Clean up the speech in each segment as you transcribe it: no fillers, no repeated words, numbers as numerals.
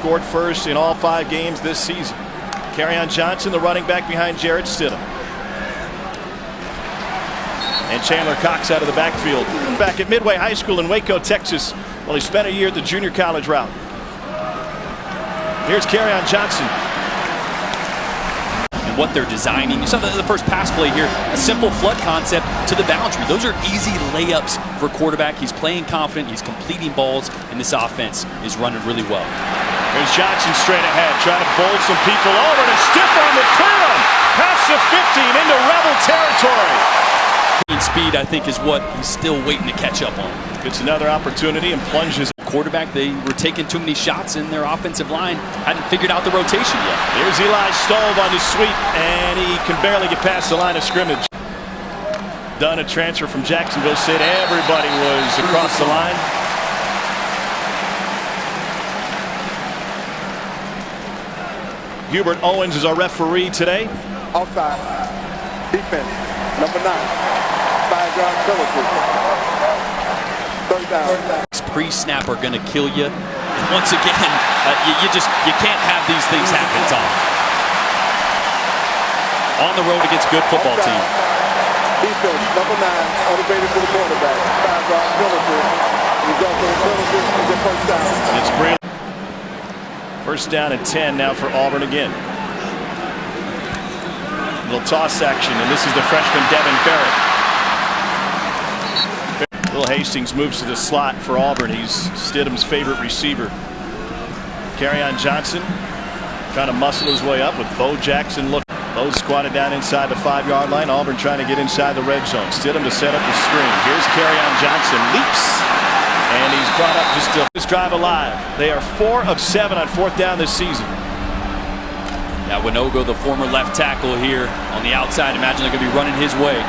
scored first in all 5 games this season. Kerryon Johnson, the running back behind Jarrett Stidham. And Chandler Cox out of the backfield. Back at Midway High School in Waco, Texas. Well, he spent a year at the junior college route. Here's Kerryon Johnson. And what they're designing. You saw the first pass play here. A simple flood concept to the boundary. Those are easy layups for a quarterback. He's playing confident. He's completing balls. And this offense is running really well. There's Johnson straight ahead, trying to bowl some people over to stiff arm the clear him. Past the 50 and into Rebel territory. Speed, I think, is what he's still waiting to catch up on. Gets another opportunity and plunges. Quarterback, they were taking too many shots, and their offensive line hadn't figured out the rotation yet. Here's Eli Stove on his sweep, and he can barely get past the line of scrimmage. Done a transfer from Jacksonville State. Everybody was across the line. Hubert Owens is our referee today. Offside. Defense. Number 9. 5-yard penalty. Third down. Pre-snap are going to kill you. And once again, you can't have these things happen, Tom. On the road against a good football team. Defense. Number 9. Elevated to the quarterback. 5-yard penalty. Result of the penalty is a first down. It's brilliant. First down and 10 now for Auburn again. Little toss action, and this is the freshman Devin Barrett. Will Hastings moves to the slot for Auburn. He's Stidham's favorite receiver. Kerryon Johnson trying to muscle his way up with Bo Jackson. Look, Bo squatted down inside the 5-yard line. Auburn trying to get inside the red zone. Stidham to set up the screen. Here's Kerryon Johnson, leaps, and he's brought up just to this drive alive. They are 4 of 7 on 4th down this season. Now Winogo, the former left tackle here on the outside. Imagine they're going to be running his way.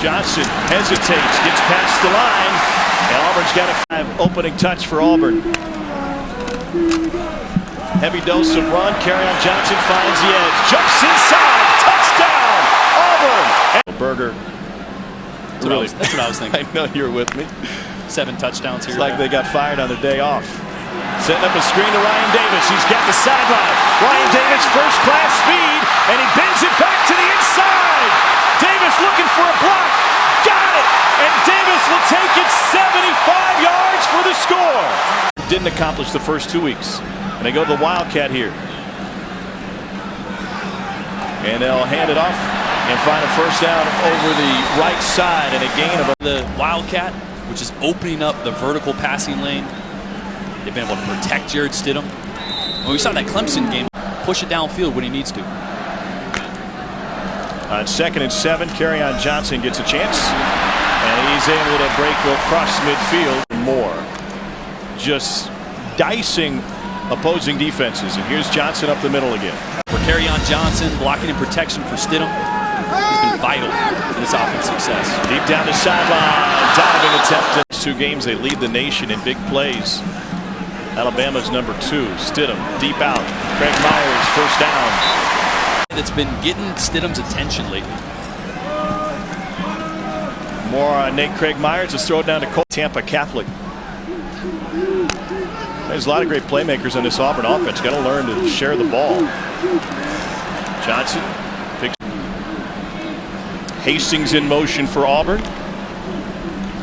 Johnson hesitates, gets past the line, and Auburn's got a 5 opening touch for Auburn. Heavy dose of run. Kerryon Johnson finds the edge, jumps inside, touchdown, Auburn. Berger. That's what I was thinking. I know you're with me. 7 touchdowns here. It's like they got fired on their day off. Setting up a screen to Ryan Davis. He's got the sideline. Ryan Davis, first-class speed, and he bends it back to the inside. Davis looking for a block. Got it! And Davis will take it 75 yards for the score. Didn't accomplish the first 2 weeks. And they go to the Wildcat here. And they'll hand it off and find a first down over the right side and a gain of the Wildcat, which is opening up the vertical passing lane. They've been able to protect Jarrett Stidham. When we saw that Clemson game, push it downfield when he needs to. On 2nd and 7, Kerryon Johnson gets a chance, and he's able to break across midfield. More just dicing opposing defenses, and here's Johnson up the middle again. For Kerryon Johnson, blocking and protection for Stidham, he's been vital in this offense success. Deep down the sideline, diving attempt. 2 games, they lead the nation in big plays. Alabama's number 2, Stidham, deep out. Craig Myers, first down. That's been getting Stidham's attention lately. More on Nate Craig Myers. Let's throw it down to Cole. Tampa Catholic. There's a lot of great playmakers on this Auburn offense. Got to learn to share the ball. Johnson picks. Hastings in motion for Auburn.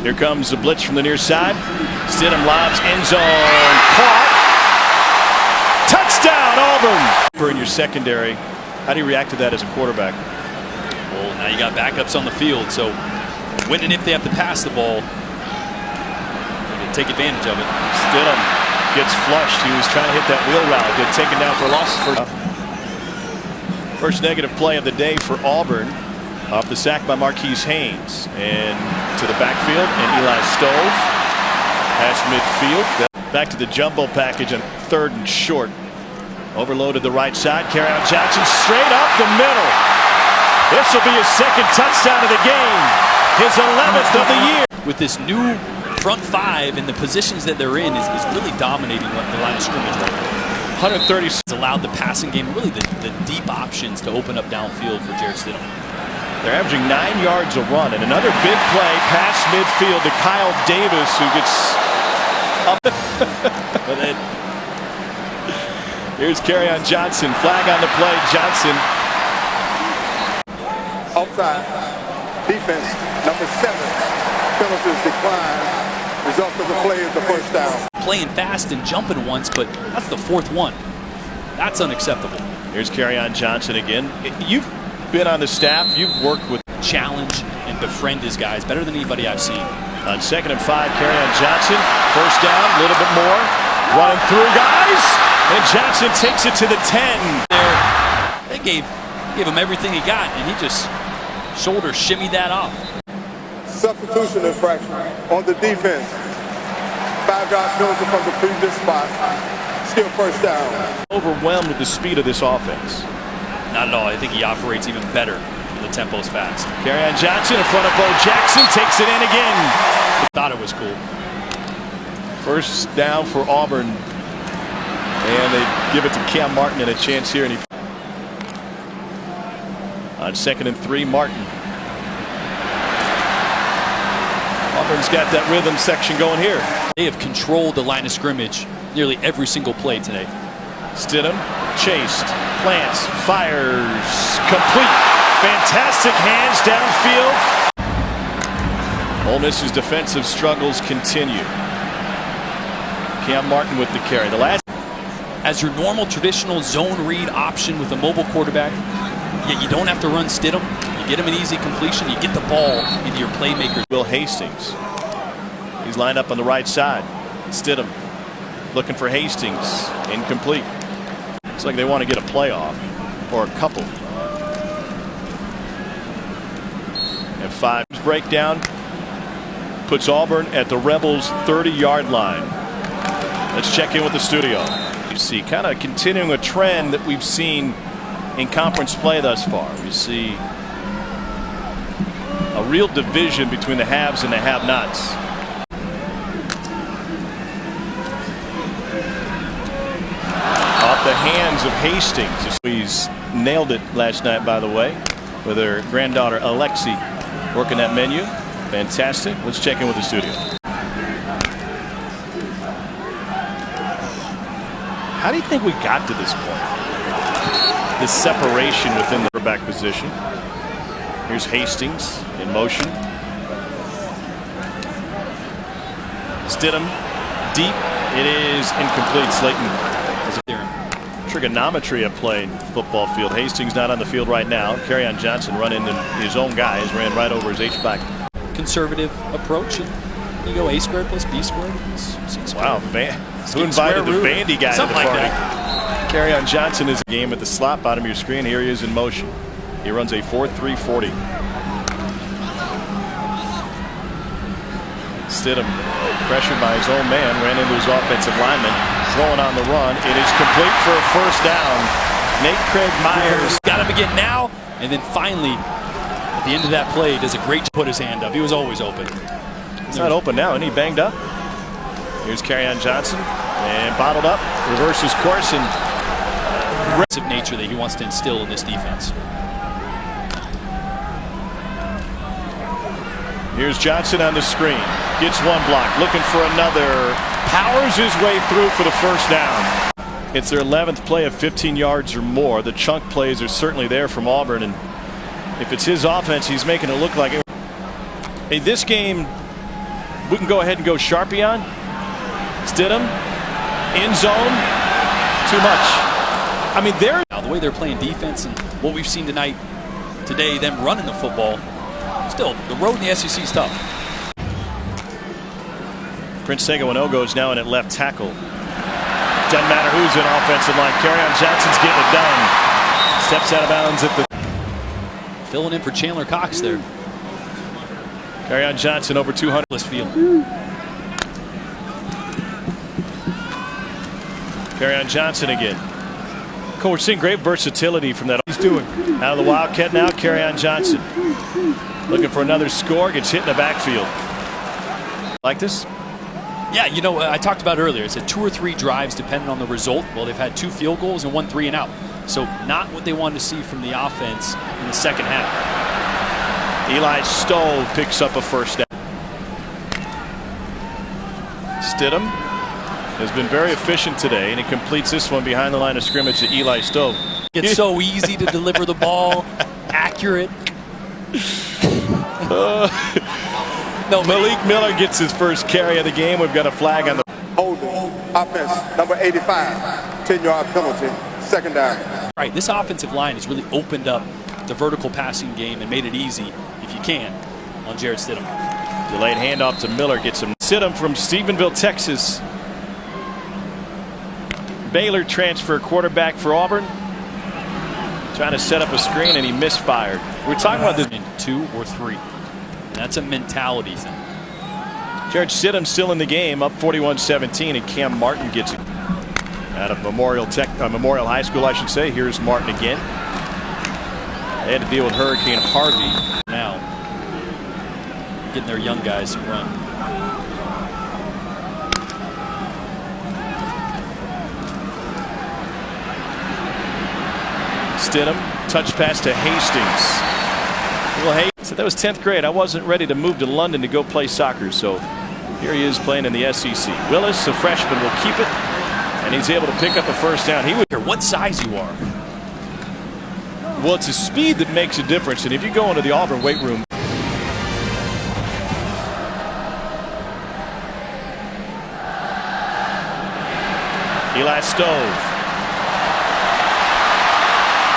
Here comes the blitz from the near side. Stidham lobs, end zone, caught. Touchdown, Auburn! In your secondary, how do you react to that as a quarterback? Well, now you got backups on the field, so when and if they have to pass the ball, they can take advantage of it. Stidham gets flushed. He was trying to hit that wheel route. Get taken down for a loss. First negative play of the day for Auburn. Off the sack by Marquise Haynes. And to the backfield, and Eli Stove. Past midfield. Back to the jumbo package on 3rd and short. Overloaded the right side. Kerryon Johnson straight up the middle. This will be his 2nd touchdown of the game. His 11th of the year. With this new front 5 and the positions that they're in is really dominating the line of scrimmage right now. 130. It's allowed the passing game, really the deep options to open up downfield for Jarrett Stidham. They're averaging 9 yards a run, and another big play past midfield to Kyle Davis, who gets But then, here's Kerryon Johnson. Flag on the play. Johnson. Offside. Defense, number 7. Penalties decline. Result of the play is the first down. Playing fast and jumping once, but that's the 4th one. That's unacceptable. Here's Kerryon Johnson again. You've been on the staff. You've worked with Challenge and befriend his guys better than anybody I've seen. on 2nd and 5. Kerryon Johnson. First down, a little bit more. Running through guys. And Johnson takes it to the 10. They gave him everything he got, and he just shoulder shimmied that off. Substitution infraction on the defense. 5-yard penalty from the previous spot. Still first down. Overwhelmed with the speed of this offense. Not at all. I think he operates even better. The tempo's fast. Kerryon Johnson in front of Bo Jackson. Takes it in again. Thought it was cool. First down for Auburn. And they give it to Cam Martin and a chance here. And on 2nd and 3, Martin. Auburn's got that rhythm section going here. They have controlled the line of scrimmage nearly every single play today. Stidham chased, plants, fires, complete. Fantastic hands downfield. Ole Miss's defensive struggles continue. Cam Martin with the carry. The last. As your normal traditional zone read option with a mobile quarterback, yet you don't have to run Stidham. You get him an easy completion. You get the ball into your playmakers. Will Hastings. He's lined up on the right side. Stidham looking for Hastings. Incomplete. Looks like they want to get a playoff or a couple. And 5 breakdown puts Auburn at the Rebels' 30-yard line. Let's check in with the studio. You see kind of continuing a trend that we've seen in conference play thus far. We see a real division between the haves and the have-nots. Off the hands of Hastings. He's nailed it last night, by the way, with her granddaughter Alexi working that menu. Fantastic. Let's check in with the studio. How do you think we got to this point? This separation within the quarterback position. Here's Hastings in motion. Stidham deep. It is incomplete. Slayton. Trigonometry at play in football field. Hastings not on the field right now. Kerryon Johnson run into his own guys. Ran right over his H-back. Conservative approach. You go A squared plus B squared. Wow, who invited the Vandy guy Something to the like party? that. Kerryon Johnson is a game at the slot bottom of your screen. Here he is in motion. He runs a 4.3 40. Stidham, pressured by his own man, ran into his offensive lineman. Throwing on the run. It is complete for a first down. Nate Craig Myers. Got him again now, and then finally, at the end of that play, does a great job. Put his hand up. He was always open. He's not open now, and he banged up. Here's Kerryon Johnson, and bottled up, reverses course, and aggressive nature that he wants to instill in this defense. here's Johnson on the screen. Gets one block, looking for another. Powers his way through for the first down. It's their 11th play of 15 yards or more. The chunk plays are certainly there from Auburn, and if it's his offense, he's making it look like it. Hey, this game, we can go ahead and go Sharpie on. Stidham, end zone, too much. I mean, the way they're playing defense and what we've seen today, them running the football, still, the road in the SEC is tough. Prince Seguinogo is now in at left tackle. Doesn't matter who's in offensive line. Kerryon Johnson's getting it done. Steps out of bounds at the. Filling in for Chandler Cox there. Kerryon Johnson over 200. Field. Kerryon Johnson again. Cool, we're seeing great versatility from that. He's doing out of the Wildcat now. Kerryon Johnson looking for another score. Gets hit in the backfield. Like this? Yeah, you know, I talked about earlier. It's 2 or 3 drives depending on the result. Well, they've had 2 field goals and 1 3 and out. So not what they wanted to see from the offense in the second half. Eli Stove picks up a first down. Stidham has been very efficient today, and he completes this one behind the line of scrimmage to Eli Stove. It's so easy to deliver the ball, accurate. No, Malik Miller gets his first carry of the game. We've got a flag on the Holding. Offense, number 85. 10-yard penalty. Second down. All right, this offensive line has really opened up the vertical passing game and made it easy, if you can, on Jarrett Stidham. delayed handoff to Miller gets him. Stidham from Stephenville, Texas. Baylor transfer quarterback for Auburn. Trying to set up a screen and he misfired. We're talking about this in 2 or 3. And that's a mentality thing. Jarrett Stidham still in the game, up 41-17, and Cam Martin gets it out of Memorial High School, I should say. Here's Martin again. They had to deal with Hurricane Harvey. Now, getting their young guys to run. Stidham, touch pass to Hastings. Well, Hastings said that was 10th grade. I wasn't ready to move to London to go play soccer, so here he is playing in the SEC. Willis, a freshman, will keep it, and he's able to pick up a first down. He would care what size you are. Well, it's his speed that makes a difference, and if you go into the Auburn weight room. Eli Stove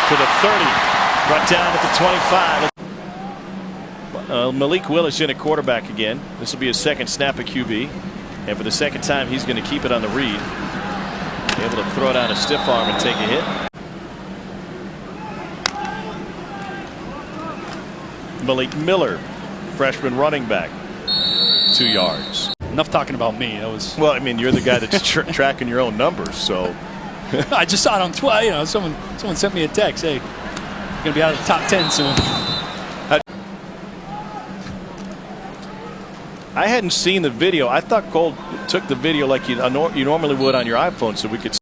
to the 30, brought down at the 25. Malik Willis in at quarterback again. This will be his second snap at QB, and for the second time he's going to keep it on the read. Able to throw it out a stiff arm and take a hit. Malik Miller, freshman running back, 2 yards. Enough talking about me. That was well. I mean, you're the guy that's tracking your own numbers, so. I just saw it on Twitter. You know, someone sent me a text. Hey, you're gonna be out of the top 10 soon. I hadn't seen the video. I thought Cole took the video like you normally would on your iPhone, so we could.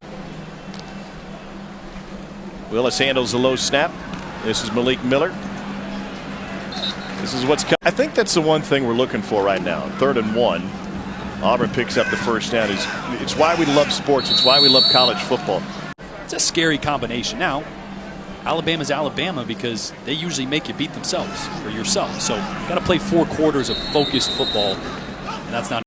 Willis handles the low snap. This is Malik Miller. This is what's. I think that's the one thing we're looking for right now. 3rd and 1. Auburn picks up the first down. It's why we love sports. It's why we love college football. It's a scary combination. Now, Alabama's Alabama because they usually make you beat themselves or yourself. So, got to play 4 quarters of focused football, and that's not.